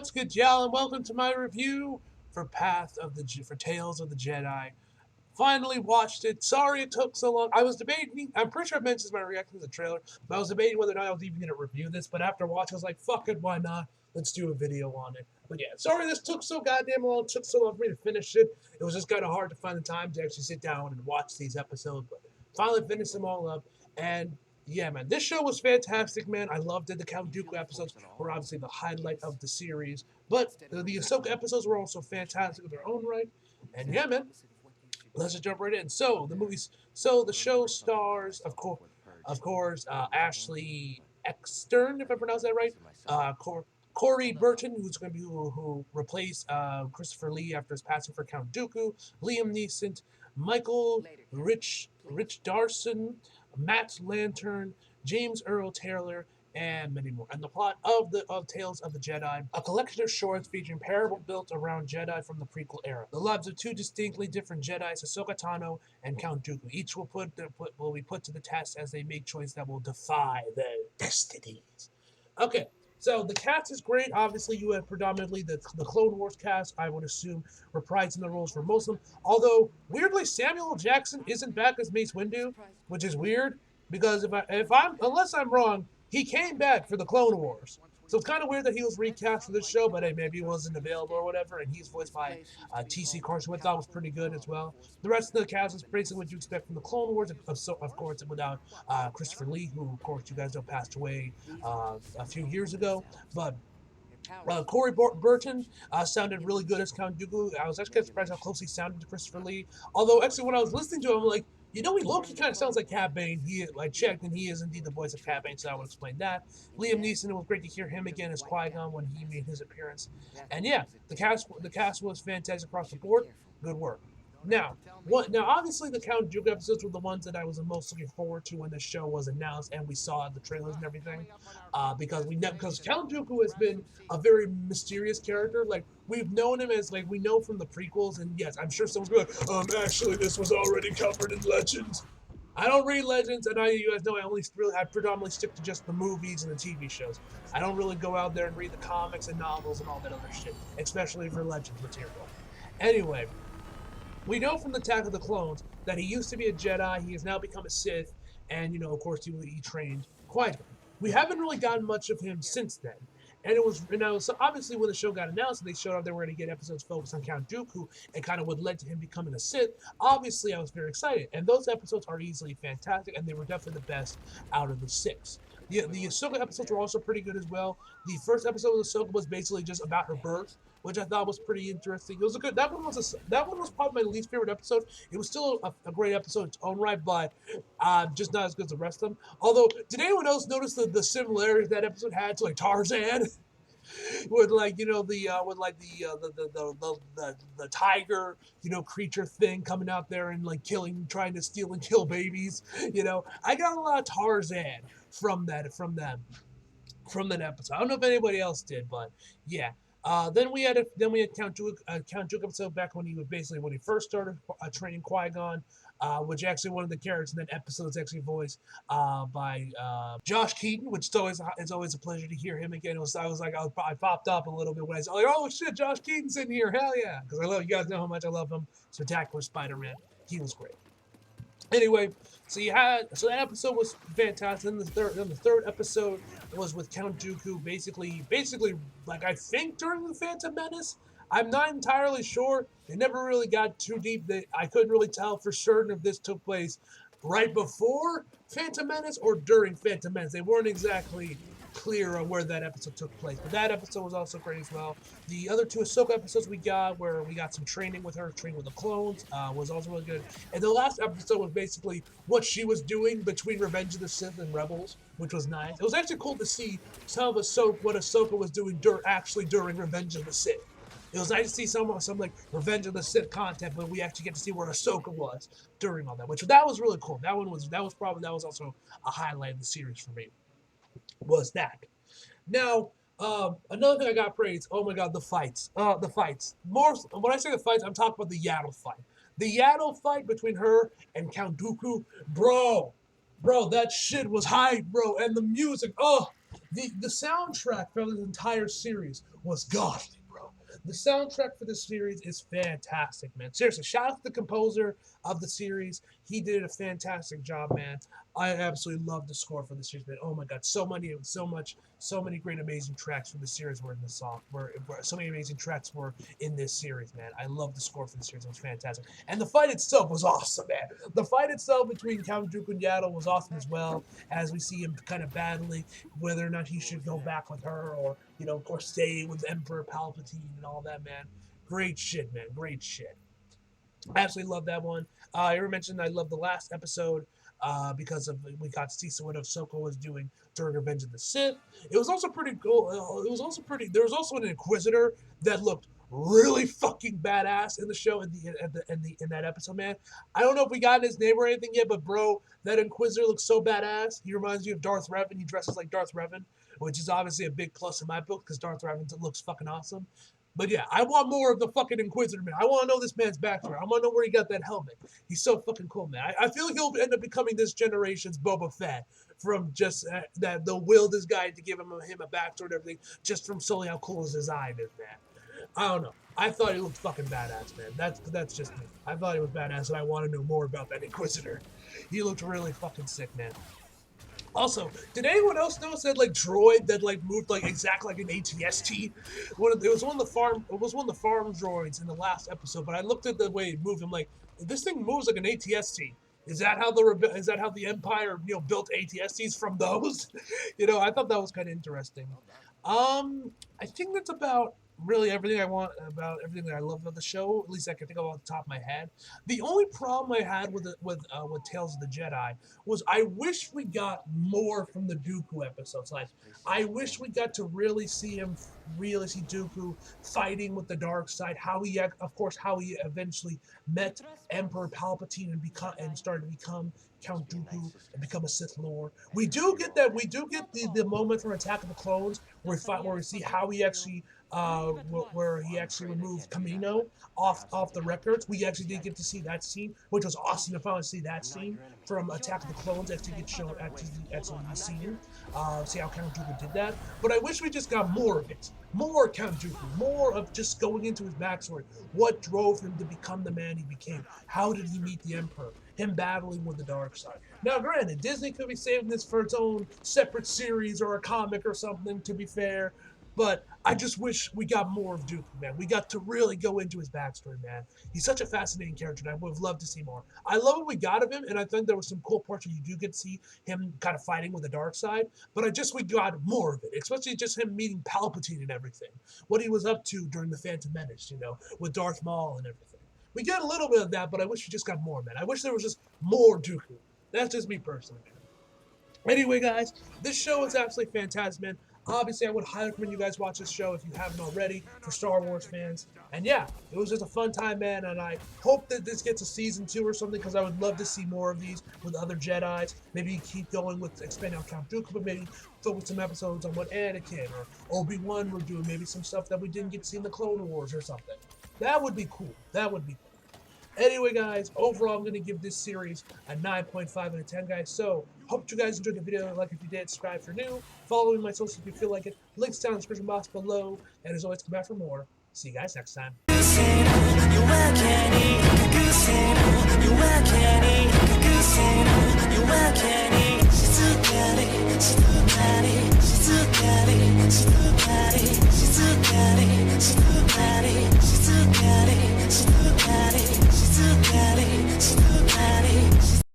What's good, y'all, and welcome to my review for Tales of the Jedi. Finally watched it. Sorry it took so long. I was debating. I'm pretty sure I mentioned my reaction to the trailer, but I was debating whether or not I was even going to review this. But after watching, I was like, "Fuck it, why not? Let's do a video on it." But yeah, sorry this took so goddamn long. It took so long for me to finish it. It was just kind of hard to find the time to actually sit down and watch these episodes. But finally finished them all up, and yeah, man, this show was fantastic, man. I loved it. The Count Dooku episodes were obviously the highlight of the series, but the Ahsoka episodes were also fantastic in their own right. And yeah, man, let's just jump right in. So the show stars, of course, Ashley Eckstern, if I pronounce that right. Corey Burton, who's going to be who replaced Christopher Lee after his passing for Count Dooku. Liam Neeson, Michael Rich Darson, Matt Lantern, James Earl Taylor, and many more. And the plot of Tales of the Jedi, a collection of shorts featuring parable built around Jedi from the prequel era. The lives of two distinctly different Jedi, Ahsoka Tano and Count Dooku. Each will be put to the test as they make choices that will defy their destinies. Okay. So the cast is great. Obviously, you have predominantly the Clone Wars cast. I would assume reprising the roles for most of them. Although weirdly, Samuel L. Jackson isn't back as Mace Windu, which is weird because unless I'm wrong, he came back for the Clone Wars. So it's kind of weird that he was recast for this show, but hey, maybe he wasn't available or whatever. And he's voiced by T.C. Carson, which I thought was pretty good as well. The rest of the cast is basically what you expect from the Clone Wars, of course, without Christopher Lee, who, of course, you guys know passed away a few years ago. But Corey Burton sounded really good as Count Dooku. I was actually surprised how close he sounded to Christopher Lee. Although, actually, when I was listening to him, I'm like, he low-key kind of sounds like Cad Bane. I checked, and he is indeed the voice of Cad Bane, so I would explain that. Liam Neeson, it was great to hear him again as Qui-Gon when he made his appearance. And yeah, the cast was fantastic across the board. Good work. Now, obviously, the Count Dooku episodes were the ones that I was the most looking forward to when the show was announced and we saw the trailers and everything, because Count Dooku has been a very mysterious character. Like we've known him as we know from the prequels, and yes, I'm sure someone's going, actually, this was already covered in Legends. I don't read Legends, and you guys know I predominantly stick to just the movies and the TV shows. I don't really go out there and read the comics and novels and all that other shit, especially for Legends material. Anyway, we know from the Attack of the Clones that he used to be a Jedi. He has now become a Sith, and of course, he trained Qui-Gon. We haven't really gotten much of him since then. So obviously when the show got announced and they showed up they were going to get episodes focused on Count Dooku and kind of what led to him becoming a Sith. Obviously, I was very excited, and those episodes are easily fantastic, and they were definitely the best out of the six. The Ahsoka episodes were also pretty good as well. The first episode of Ahsoka was basically just about her birth, which I thought was pretty interesting. It was a good. That one was probably my least favorite episode. It was still a great episode in its own right, but just not as good as the rest of them. Although, did anyone else notice the similarities that episode had to Tarzan? With the tiger creature thing coming out there and trying to steal and kill babies. I got a lot of Tarzan from that episode. I don't know if anybody else did, but yeah. Then we had Count Dooku episode back when he first started training Qui-Gon, which actually one of the characters in that episode is actually voiced by Josh Keaton, which it's always a pleasure to hear him again. I popped up a little bit when I was like, oh shit, Josh Keaton's in here, hell yeah, because you guys know how much I love him. Spectacular Spider-Man, he was great. Anyway, so that episode was fantastic. Then the third episode was with Count Dooku, basically, like I think during the Phantom Menace. I'm not entirely sure. They never really got too deep. I couldn't really tell for certain if this took place right before Phantom Menace or during Phantom Menace. They weren't exactly clear on where that episode took place, but that episode was also great as well. The other two Ahsoka episodes we got, where we got some training with her, training with the clones, was also really good. And the last episode was basically what she was doing between Revenge of the Sith and Rebels, which was nice. It was actually cool to see some of what Ahsoka was doing during Revenge of the Sith. It was nice to see some Revenge of the Sith content, but we actually get to see where Ahsoka was during all that, that was really cool. That was also a highlight of the series for me. Was that. Now, another thing I got praised. Oh my God, the fights. The fights. More when I say the fights, I'm talking about the Yaddle fight. The Yaddle fight between her and Count Dooku, bro, that shit was hype, bro. And the music, The soundtrack for this entire series was godly, bro. The soundtrack for this series is fantastic, man. Seriously, shout out to the composer of the series. He did a fantastic job, man. I absolutely love the score for the series, man. Oh my god, so many great, amazing tracks from the series were in this song. So many amazing tracks were in this series, man. I love the score for the series. It was fantastic, and the fight itself was awesome, man. The fight itself between Count Dooku and Yaddle was awesome as well, as we see him kind of battling whether or not he should go back with her or, of course, stay with Emperor Palpatine and all that, man. Great shit, man. Great shit. I absolutely love that one. I already mentioned I love the last episode because of we got to see what Ahsoka was doing during Revenge of the Sith. It was also pretty cool. It was also pretty. There was also an Inquisitor that looked really fucking badass in the show in that episode, man. I don't know if we got his name or anything yet, but bro, that Inquisitor looks so badass. He reminds me of Darth Revan. He dresses like Darth Revan, which is obviously a big plus in my book because Darth Revan looks fucking awesome. But yeah, I want more of the fucking Inquisitor, man. I want to know this man's backstory. I want to know where he got that helmet. He's so fucking cool, man. I feel like he'll end up becoming this generation's Boba Fett from just that they'll will this guy to give him a backstory and everything just from solely how cool his design is, man. I don't know. I thought he looked fucking badass, man. That's just me. I thought he was badass, and I want to know more about that Inquisitor. He looked really fucking sick, man. Also, did anyone else notice that droid that moved exactly like an ATST? It was one of the farm droids in the last episode. But I looked at the way it moved. I'm like, this thing moves like an ATST. Is that how the Empire built ATSTs from those? I thought that was kind of interesting. I think that's about really everything I want about everything that I love about the show. At least I can think of off the top of my head. The only problem I had with Tales of the Jedi was I wish we got more from the Dooku episodes. I wish we got to really see Dooku fighting with the dark side. How he eventually met Emperor Palpatine and started to become Count Dooku and become a Sith Lord. We do get that. We do get the moment from Attack of the Clones where we see how he actually where he actually removed Kamino off the records. We actually did get to see that scene, which was awesome to finally see that scene from Attack of the Clones actually get shown actually seen. See how Count Dooku did that. But I wish we just got more of it. More Count Dooku, more of just going into his backstory. What drove him to become the man he became? How did he meet the Emperor? Him battling with the dark side. Now, granted, Disney could be saving this for its own separate series or a comic or something, to be fair. But I just wish we got more of Dooku, man. We got to really go into his backstory, man. He's such a fascinating character, and I would have loved to see more. I love what we got of him, and I think there were some cool parts where you do get to see him kind of fighting with the dark side. But we got more of it, especially just him meeting Palpatine and everything. What he was up to during the Phantom Menace, with Darth Maul and everything. We get a little bit of that, but I wish we just got more, man. I wish there was just more Dooku. That's just me personally, man. Anyway, guys, this show is absolutely fantastic, man. Obviously, I would highly recommend you guys watch this show if you haven't already for Star Wars fans. And yeah, it was just a fun time, man. And I hope that this gets a season 2 or something because I would love to see more of these with other Jedis. Maybe keep going with expanding on Count Dooku, but maybe focus some episodes on what Anakin or Obi-Wan were doing. Maybe some stuff that we didn't get to see in the Clone Wars or something. That would be cool. That would be cool. Anyway, guys, overall, I'm going to give this series a 9.5 out of 10, guys. So, hope you guys enjoyed the video. Like if you did, subscribe for new. Follow me on my socials if you feel like it. Links down in the description box below. And as always, come back for more. See you guys next time.